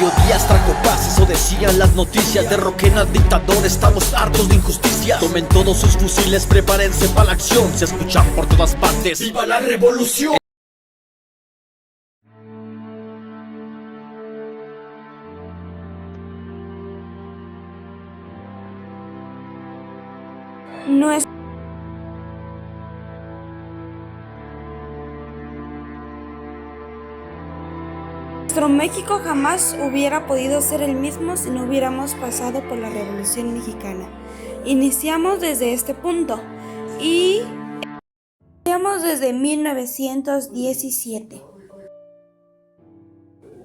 Porfirio Díaz trajo paz, eso decían las noticias. Derroquen al dictador, estamos hartos de injusticia. Tomen todos sus fusiles, prepárense para la acción. Se escuchan por todas partes: ¡viva la revolución! Nuestro México jamás hubiera podido ser el mismo si no hubiéramos pasado por la Revolución Mexicana. Iniciamos desde este punto y iniciamos desde 1917.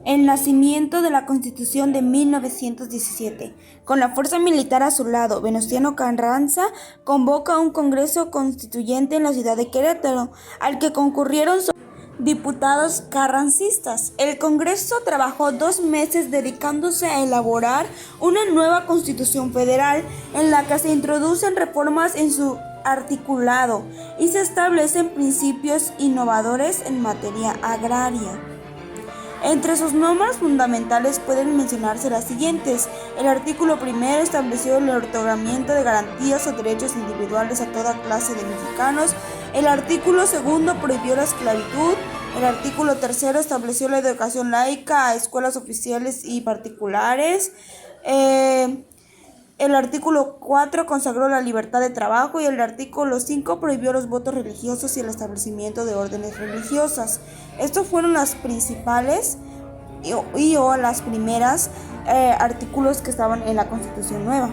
El nacimiento de la Constitución de 1917. Con la fuerza militar a su lado, Venustiano Carranza convoca un Congreso Constituyente en la ciudad de Querétaro, al que concurrieron diputados carrancistas. El Congreso trabajó 2 meses dedicándose a elaborar una nueva Constitución Federal en la que se introducen reformas en su articulado y se establecen principios innovadores en materia agraria. Entre sus normas fundamentales pueden mencionarse las siguientes. El artículo 1 estableció el otorgamiento de garantías o derechos individuales a toda clase de mexicanos. El artículo 2 prohibió la esclavitud. El artículo 3 estableció la educación laica a escuelas oficiales y particulares. El artículo 4 consagró la libertad de trabajo y el artículo 5 prohibió los votos religiosos y el establecimiento de órdenes religiosas. Estos fueron las principales o las primeras artículos que estaban en la Constitución nueva.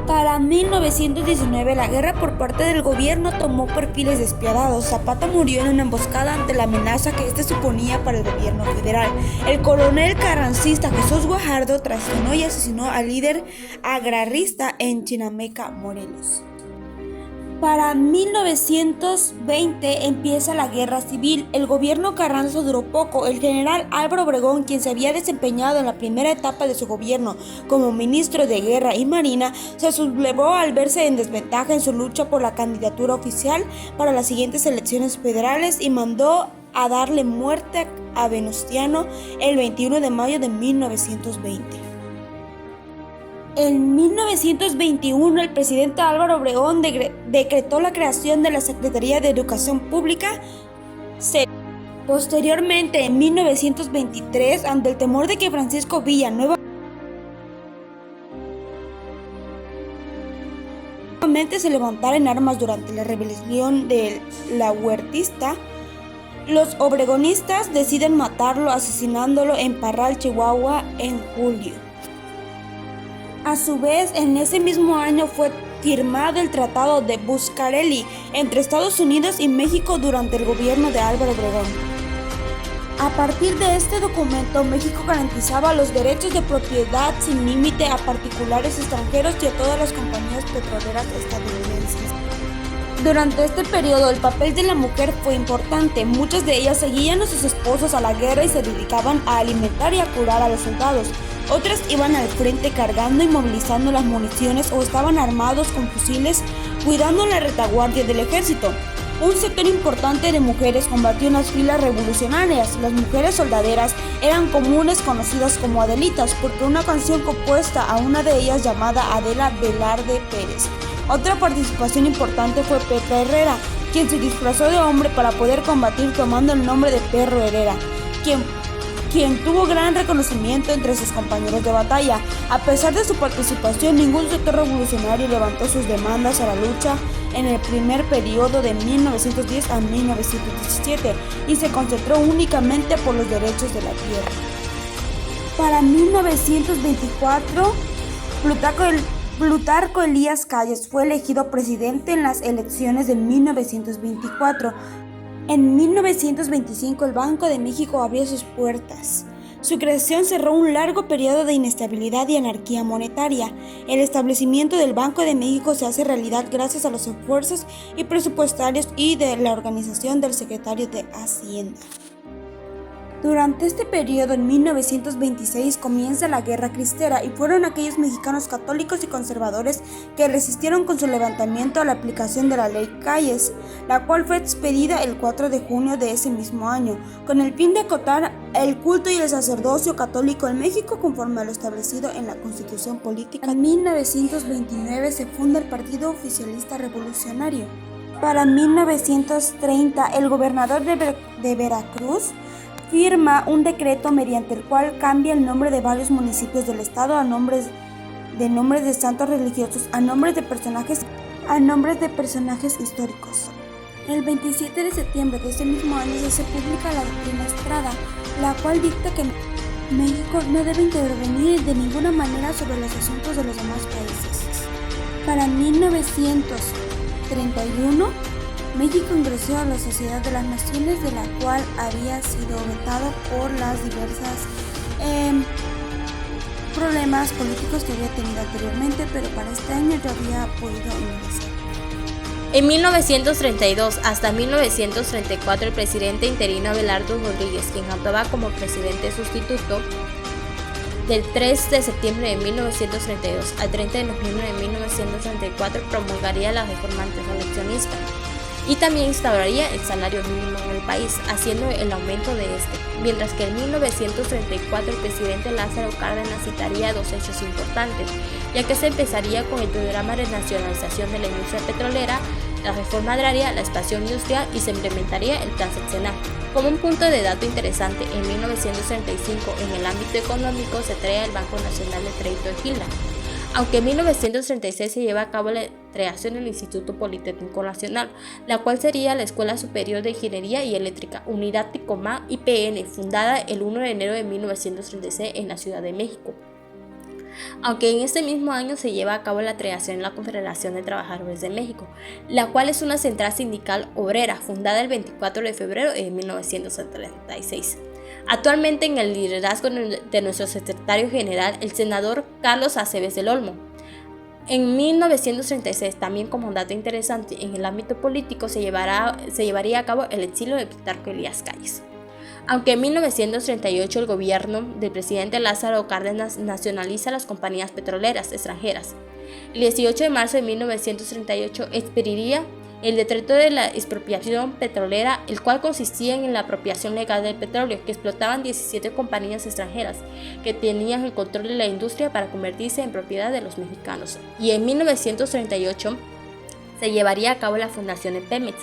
Para 1919, la guerra por parte del gobierno tomó perfiles despiadados. Zapata murió en una emboscada ante la amenaza que este suponía para el gobierno federal. El coronel carrancista Jesús Guajardo traicionó y asesinó al líder agrarista en Chinameca, Morelos. Para 1920 empieza la guerra civil. El gobierno Carranza duró poco. El general Álvaro Obregón, quien se había desempeñado en la primera etapa de su gobierno como ministro de Guerra y Marina, se sublevó al verse en desventaja en su lucha por la candidatura oficial para las siguientes elecciones federales y mandó a darle muerte a Venustiano el 21 de mayo de 1920. En 1921, el presidente Álvaro Obregón decretó la creación de la Secretaría de Educación Pública. Posteriormente, en 1923, ante el temor de que Francisco Villa nuevamente se levantara en armas durante la rebelión de la Huertista, los obregonistas deciden matarlo asesinándolo en Parral, Chihuahua, en julio. A su vez, en ese mismo año fue firmado el Tratado de Buscareli entre Estados Unidos y México durante el gobierno de Álvaro Obregón. A partir de este documento, México garantizaba los derechos de propiedad sin límite a particulares extranjeros y a todas las compañías petroleras estadounidenses. Durante este periodo, el papel de la mujer fue importante. Muchas de ellas seguían a sus esposos a la guerra y se dedicaban a alimentar y a curar a los soldados. Otras iban al frente cargando y movilizando las municiones o estaban armados con fusiles cuidando la retaguardia del ejército. Un sector importante de mujeres combatió en las filas revolucionarias. Las mujeres soldaderas eran comunes, conocidas como Adelitas, porque una canción compuesta a una de ellas llamada Adela Velarde Pérez. Otra participación importante fue Petra Herrera, quien se disfrazó de hombre para poder combatir tomando el nombre de Perro Herrera, quien tuvo gran reconocimiento entre sus compañeros de batalla. A pesar de su participación, ningún sector revolucionario levantó sus demandas a la lucha en el primer periodo de 1910 a 1917 y se concentró únicamente por los derechos de la tierra. Para 1924, Plutarco Elías Calles fue elegido presidente en las elecciones de 1924. En 1925 el Banco de México abrió sus puertas. Su creación cerró un largo periodo de inestabilidad y anarquía monetaria. El establecimiento del Banco de México se hace realidad gracias a los esfuerzos presupuestarios y de la organización del secretario de Hacienda. Durante este periodo, en 1926, comienza la Guerra Cristera y fueron aquellos mexicanos católicos y conservadores que resistieron con su levantamiento a la aplicación de la Ley Calles, la cual fue expedida el 4 de junio de ese mismo año, con el fin de acotar el culto y el sacerdocio católico en México conforme a lo establecido en la Constitución Política. En 1929 se funda el Partido Oficialista Revolucionario. Para 1930, el gobernador de Veracruz firma un decreto mediante el cual cambia el nombre de varios municipios del estado a nombres de santos religiosos, a nombres de personajes históricos. El 27 de septiembre de ese mismo año se publica la Doctrina Estrada, la cual dicta que México no debe intervenir de ninguna manera sobre los asuntos de los demás países. Para 1931, México ingresó a la Sociedad de las Naciones, de la cual había sido vetado por las diversas problemas políticos que había tenido anteriormente, pero para este año ya había podido ingresar. En 1932 hasta 1934, el presidente interino Abelardo Rodríguez, quien actuaba como presidente sustituto, del 3 de septiembre de 1932 al 30 de noviembre de 1934, promulgaría la reforma antireeleccionista y también instauraría el salario mínimo en el país, haciendo el aumento de este, mientras que en 1934 el presidente Lázaro Cárdenas citaría dos hechos importantes, ya que se empezaría con el programa de nacionalización de la industria petrolera, la reforma agraria, la expansión industrial y se implementaría el plan sexenal. Como un punto de dato interesante, en 1935 en el ámbito económico se crea el Banco Nacional de Crédito de Gilda, aunque en 1936 se lleva a cabo la creación del Instituto Politécnico Nacional, la cual sería la Escuela Superior de Ingeniería y Eléctrica, Unidad Ticomán IPN, fundada el 1 de enero de 1936 en la Ciudad de México. Aunque en este mismo año se lleva a cabo la creación de la Confederación de Trabajadores de México, la cual es una central sindical obrera, fundada el 24 de febrero de 1936. Actualmente en el liderazgo de nuestro secretario general, el senador Carlos Aceves del Olmo. En 1936, también como dato interesante, en el ámbito político se llevaría a cabo el exilio de Plutarco Elías Calles. Aunque en 1938 el gobierno del presidente Lázaro Cárdenas nacionaliza las compañías petroleras extranjeras. El 18 de marzo de 1938 expediría el decreto de la expropiación petrolera, el cual consistía en la apropiación legal del petróleo, que explotaban 17 compañías extranjeras que tenían el control de la industria para convertirse en propiedad de los mexicanos. Y en 1938 se llevaría a cabo la fundación de Pemex,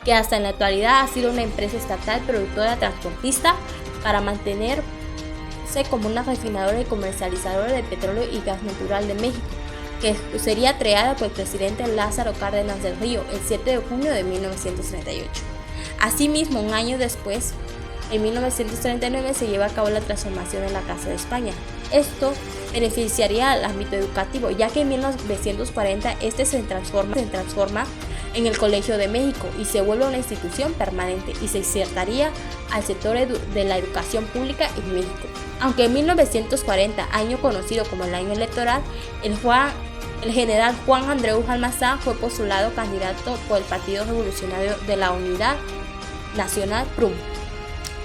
que hasta en la actualidad ha sido una empresa estatal productora transportista para mantenerse como una refinadora y comercializadora de petróleo y gas natural de México, que sería creada por el presidente Lázaro Cárdenas del Río el 7 de junio de 1938. Asimismo, un año después, en 1939, se lleva a cabo la transformación de la Casa de España. Esto beneficiaría al ámbito educativo, ya que en 1940 este se transforma en el Colegio de México y se vuelve una institución permanente y se insertaría al sector de la educación pública en México. Aunque en 1940, año conocido como el año electoral, el general Juan Andreu Almazán fue postulado candidato por el Partido Revolucionario de la Unidad Nacional PRUM,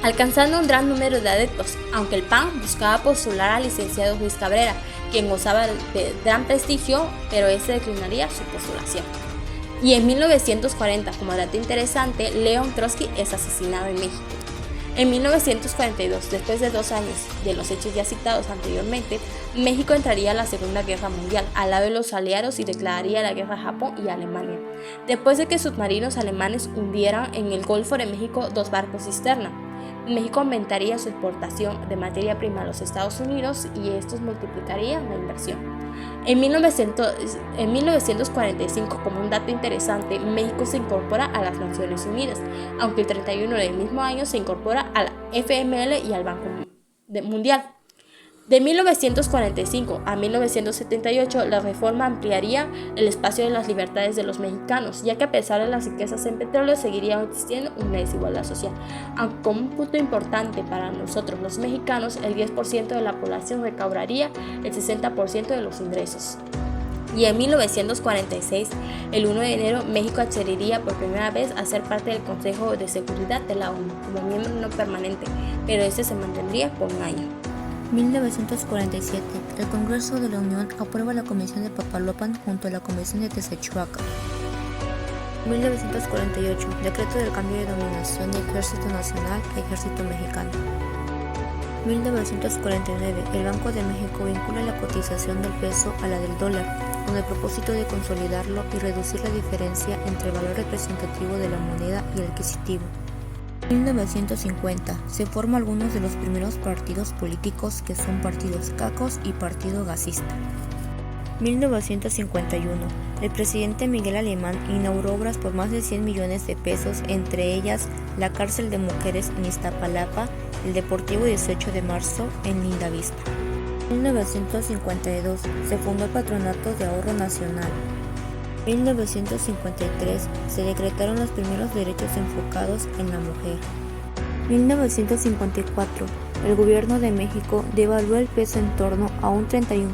alcanzando un gran número de adeptos, aunque el PAN buscaba postular al licenciado Luis Cabrera, quien gozaba de gran prestigio, pero este declinaría su postulación. Y en 1940, como dato interesante, León Trotsky es asesinado en México. En 1942, después de 2 años de los hechos ya citados anteriormente, México entraría a la Segunda Guerra Mundial al lado de los aliados y declararía la guerra a Japón y a Alemania, después de que submarinos alemanes hundieran en el Golfo de México 2 barcos cisterna. México aumentaría su exportación de materia prima a los Estados Unidos y estos multiplicarían la inversión. En 1945, como un dato interesante, México se incorpora a las Naciones Unidas, aunque el 31 del mismo año se incorpora a la FML y al Banco Mundial. De 1945 a 1978, la reforma ampliaría el espacio de las libertades de los mexicanos, ya que a pesar de las riquezas en petróleo seguiría existiendo una desigualdad social. Aunque como un punto importante para nosotros los mexicanos, el 10% de la población recaudaría el 60% de los ingresos. y en 1946, el 1 de enero, México accedería por primera vez a ser parte del Consejo de Seguridad de la ONU como miembro no permanente, pero este se mantendría por un año. 1947. El Congreso de la Unión aprueba la Convención de Papaloapan junto a la Convención de Tezechuaca. 1948. Decreto del cambio de denominación de Ejército Nacional a Ejército Mexicano. 1949. El Banco de México vincula la cotización del peso a la del dólar, con el propósito de consolidarlo y reducir la diferencia entre el valor representativo de la moneda y el adquisitivo. 1950. Se forman algunos de los primeros partidos políticos que son partidos cacos y partido gasista. 1951. El presidente Miguel Alemán inauguró obras por más de 100 millones de pesos, entre ellas la cárcel de mujeres en Iztapalapa, el Deportivo 18 de marzo en Lindavista. 1952. Se fundó el Patronato de Ahorro Nacional. 1953. Se decretaron los primeros derechos enfocados en la mujer. 1954. El gobierno de México devaluó el peso en torno a un 31%,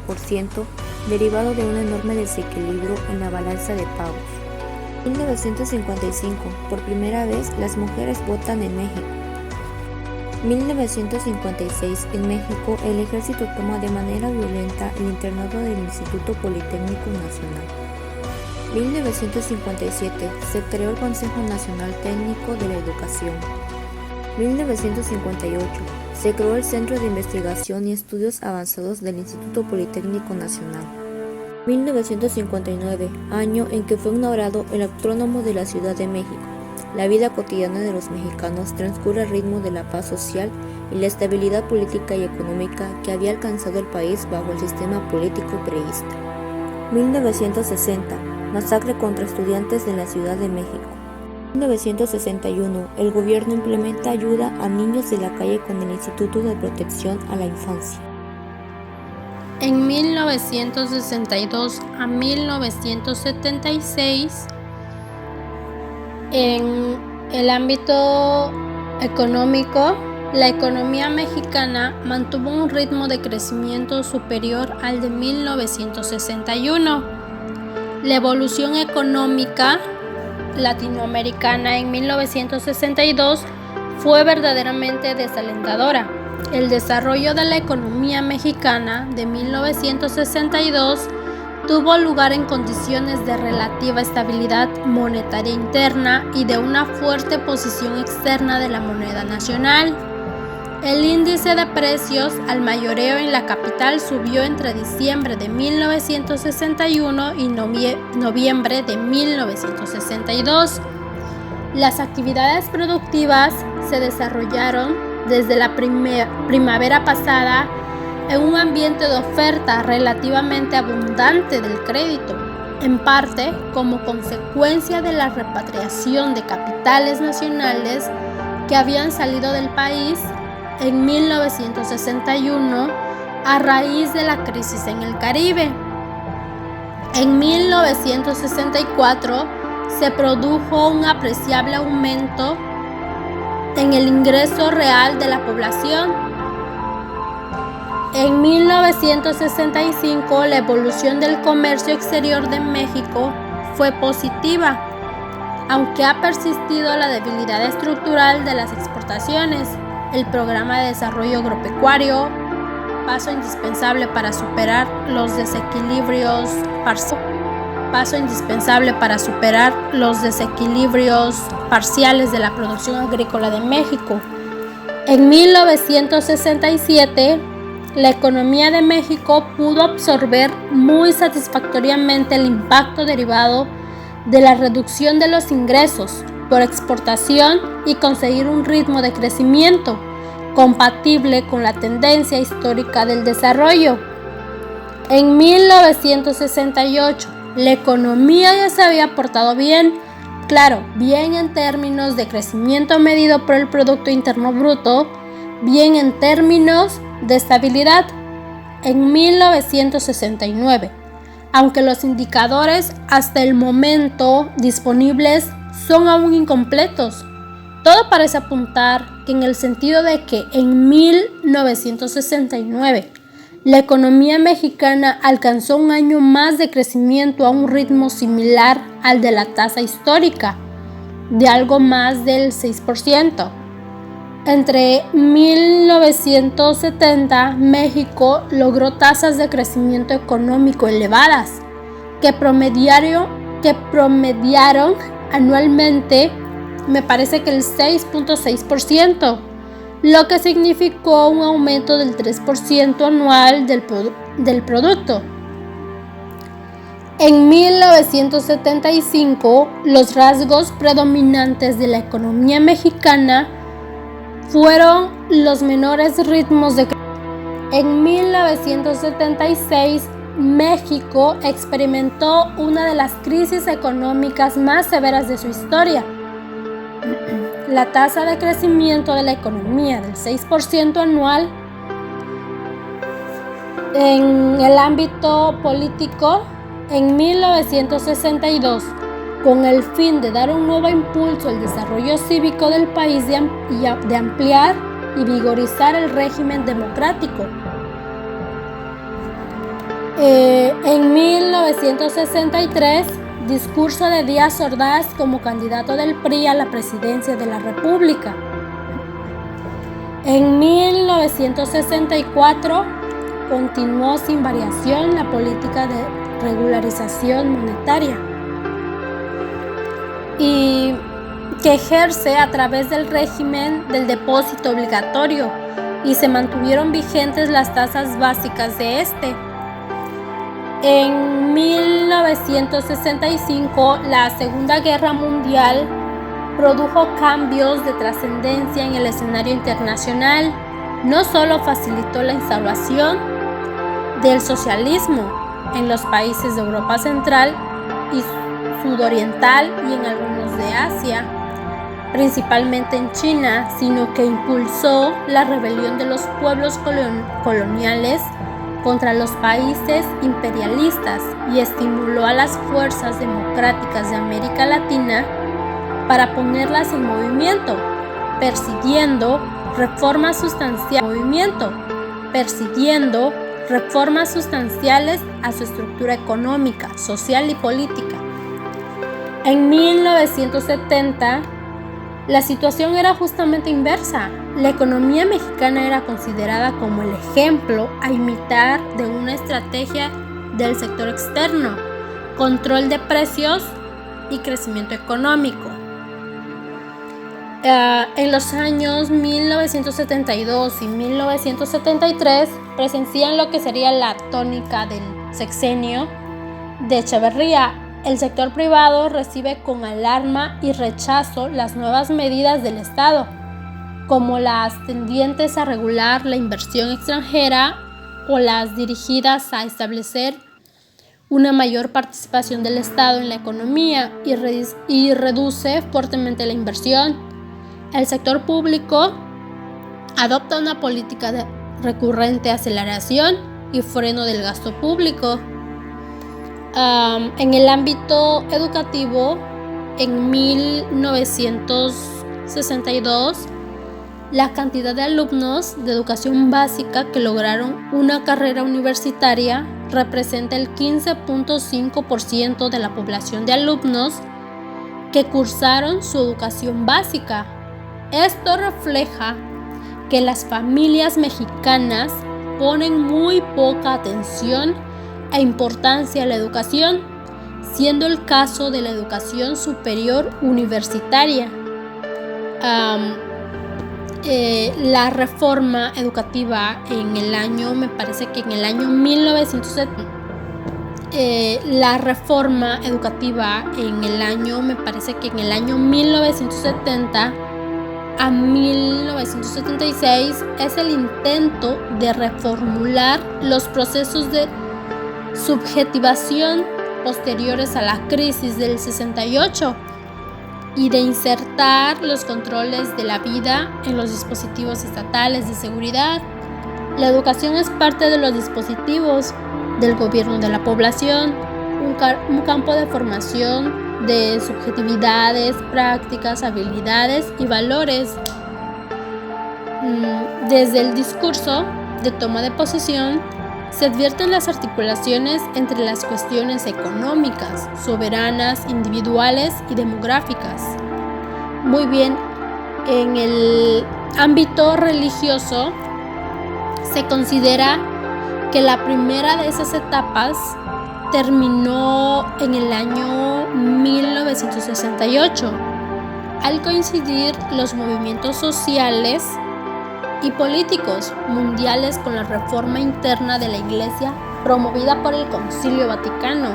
derivado de un enorme desequilibrio en la balanza de pagos. 1955. Por primera vez, las mujeres votan en México. 1956. En México, el ejército toma de manera violenta el internado del Instituto Politécnico Nacional. 1957. Se creó el Consejo Nacional Técnico de la Educación. 1958. Se creó el Centro de Investigación y Estudios Avanzados del Instituto Politécnico Nacional. 1959. Año en que fue inaugurado el Autódromo de la Ciudad de México. La vida cotidiana de los mexicanos transcurre al ritmo de la paz social y la estabilidad política y económica que había alcanzado el país bajo el sistema político priista. 1960. Masacre contra estudiantes en la Ciudad de México. 1961. El gobierno implementa ayuda a niños de la calle con el Instituto de Protección a la Infancia. En 1962 a 1976, en el ámbito económico, la economía mexicana mantuvo un ritmo de crecimiento superior al de 1961. La evolución económica latinoamericana en 1962 fue verdaderamente desalentadora. El desarrollo de la economía mexicana de 1962 tuvo lugar en condiciones de relativa estabilidad monetaria interna y de una fuerte posición externa de la moneda nacional. El índice de precios al mayoreo en la capital subió entre diciembre de 1961 y noviembre de 1962. Las actividades productivas se desarrollaron desde la primavera pasada en un ambiente de oferta relativamente abundante del crédito, en parte como consecuencia de la repatriación de capitales nacionales que habían salido del país en 1961 a raíz de la crisis en el Caribe. En 1964 se produjo un apreciable aumento en el ingreso real de la población. En 1965 la evolución del comercio exterior de México fue positiva, aunque ha persistido la debilidad estructural de las exportaciones. El programa de desarrollo agropecuario, paso indispensable para superar los desequilibrios parciales de la producción agrícola de México. En 1967, la economía de México pudo absorber muy satisfactoriamente el impacto derivado de la reducción de los ingresos por exportación y conseguir un ritmo de crecimiento compatible con la tendencia histórica del desarrollo. En 1968, la economía ya se había portado bien, claro, bien en términos de crecimiento medido por el Producto Interno Bruto, bien en términos de estabilidad. En 1969, aunque los indicadores hasta el momento disponibles son aún incompletos, todo parece apuntar que en el sentido de que en 1969 la economía mexicana alcanzó un año más de crecimiento a un ritmo similar al de la tasa histórica, de algo más del 6%. Entre 1970, México logró tasas de crecimiento económico elevadas, que promediaron anualmente, me parece que el 6.6%, lo que significó un aumento del 3% anual del producto. En 1975, los rasgos predominantes de la economía mexicana fueron los menores ritmos de crecimiento. En 1976, México experimentó una de las crisis económicas más severas de su historia. La tasa de crecimiento de la economía del 6% anual. En el ámbito político, en 1962, con el fin de dar un nuevo impulso al desarrollo cívico del país de ampliar y vigorizar el régimen democrático. En 1963, discurso de Díaz Ordaz como candidato del PRI a la presidencia de la República. En 1964, continuó sin variación la política de regularización monetaria y que ejerce a través del régimen del depósito obligatorio, y se mantuvieron vigentes las tasas básicas de este. En 1965, la Segunda Guerra Mundial produjo cambios de trascendencia en el escenario internacional. No solo facilitó la instauración del socialismo en los países de Europa Central y Sudoriental y en algunos de Asia, principalmente en China, sino que impulsó la rebelión de los pueblos coloniales contra los países imperialistas y estimuló a las fuerzas democráticas de América Latina para ponerlas en movimiento, persiguiendo reformas sustanciales a su estructura económica, social y política. En 1970, la situación era justamente inversa. La economía mexicana era considerada como el ejemplo a imitar de una estrategia del sector externo, control de precios y crecimiento económico. En los años 1972 y 1973 presencian lo que sería la tónica del sexenio de Echeverría. El sector privado recibe con alarma y rechazo las nuevas medidas del Estado, como las tendientes a regular la inversión extranjera o las dirigidas a establecer una mayor participación del Estado en la economía y reduce fuertemente la inversión. El sector público adopta una política de recurrente aceleración y freno del gasto público. En el ámbito educativo, en 1962, la cantidad de alumnos de educación básica que lograron una carrera universitaria representa el 15.5% de la población de alumnos que cursaron su educación básica. Esto refleja que las familias mexicanas ponen muy poca atención e importancia a la educación, siendo el caso de la educación superior universitaria. La reforma educativa en el año, me parece que en el año 1970, la reforma educativa en el año, me parece que en el año 1970 a 1976 es el intento de reformular los procesos de subjetivación posteriores a la crisis del 68 y de insertar los controles de la vida en los dispositivos estatales de seguridad. La educación es parte de los dispositivos del gobierno de la población, un campo de formación de subjetividades, prácticas, habilidades y valores. Desde el discurso de toma de posesión se advierten las articulaciones entre las cuestiones económicas, soberanas, individuales y demográficas. Muy bien, en el ámbito religioso se considera que la primera de esas etapas terminó en el año 1968, al coincidir los movimientos sociales y políticos mundiales con la reforma interna de la Iglesia promovida por el Concilio Vaticano.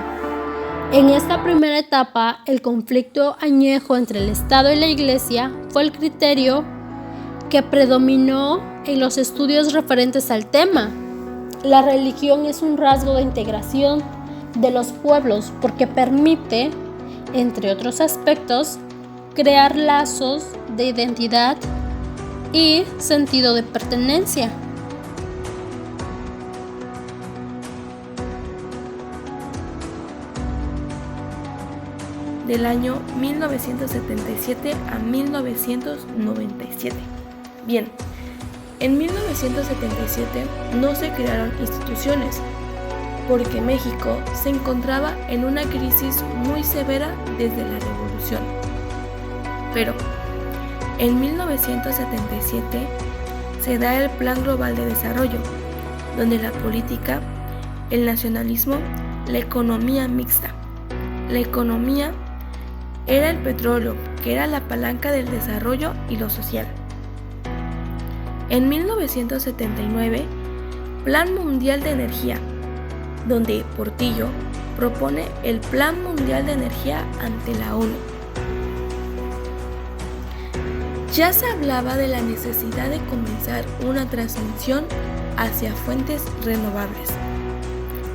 En esta primera etapa, el conflicto añejo entre el Estado y la Iglesia fue el criterio que predominó en los estudios referentes al tema. La religión es un rasgo de integración de los pueblos porque permite, entre otros aspectos, crear lazos de identidad y sentido de pertenencia. Del año 1977 a 1997. Bien, en 1977 no se crearon instituciones porque México se encontraba en una crisis muy severa desde la Revolución. Pero en 1977 se da el Plan Global de Desarrollo, donde la política, el nacionalismo, la economía mixta. La economía era el petróleo, que era la palanca del desarrollo y lo social. En 1979, Plan Mundial de Energía, donde Portillo propone el Plan Mundial de Energía ante la ONU. Ya se hablaba de la necesidad de comenzar una transición hacia fuentes renovables.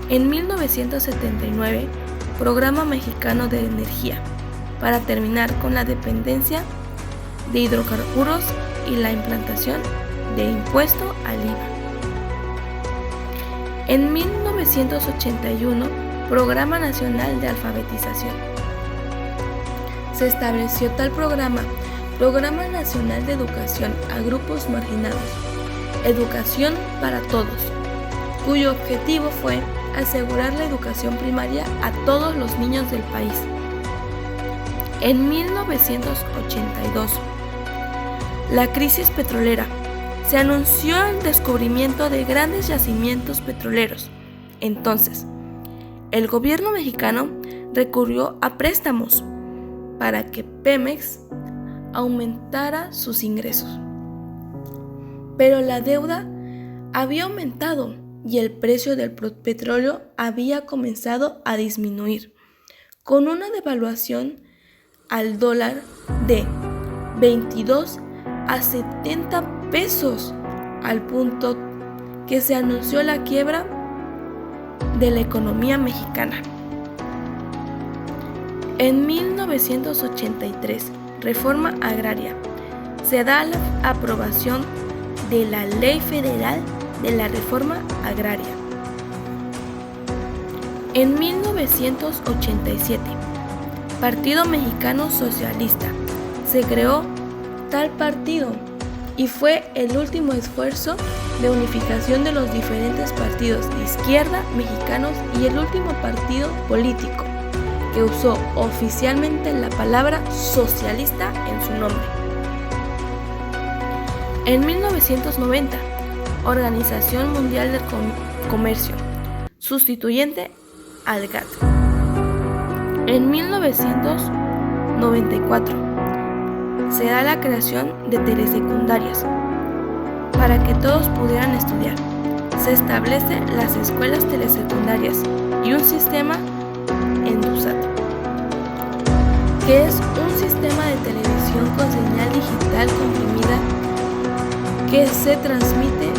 En 1979, Programa Mexicano de Energía, para terminar con la dependencia de hidrocarburos y la implantación de impuesto al IVA. En 1981, Programa Nacional de Alfabetización. Se estableció tal programa, Programa Nacional de Educación a Grupos Marginados, Educación para Todos, cuyo objetivo fue asegurar la educación primaria a todos los niños del país. En 1982, la crisis petrolera. Se anunció el descubrimiento de grandes yacimientos petroleros. Entonces, el gobierno mexicano recurrió a préstamos para que Pemex aumentara sus ingresos. Pero la deuda había aumentado y el precio del petróleo había comenzado a disminuir, con una devaluación al dólar de 22 a 70 pesos, al punto que se anunció la quiebra de la economía mexicana. En 1983, Reforma Agraria. Se da la aprobación de la Ley Federal de la Reforma Agraria. En 1987, Partido Mexicano Socialista. Se creó tal partido y fue el último esfuerzo de unificación de los diferentes partidos de izquierda mexicanos y el último partido político que usó oficialmente la palabra socialista en su nombre. En 1990, Organización Mundial del Comercio, sustituyente al GATT. En 1994, se da la creación de telesecundarias para que todos pudieran estudiar. Se establecen las escuelas telesecundarias y un sistema ENDUSAT, que es un sistema de televisión con señal digital comprimida que se transmite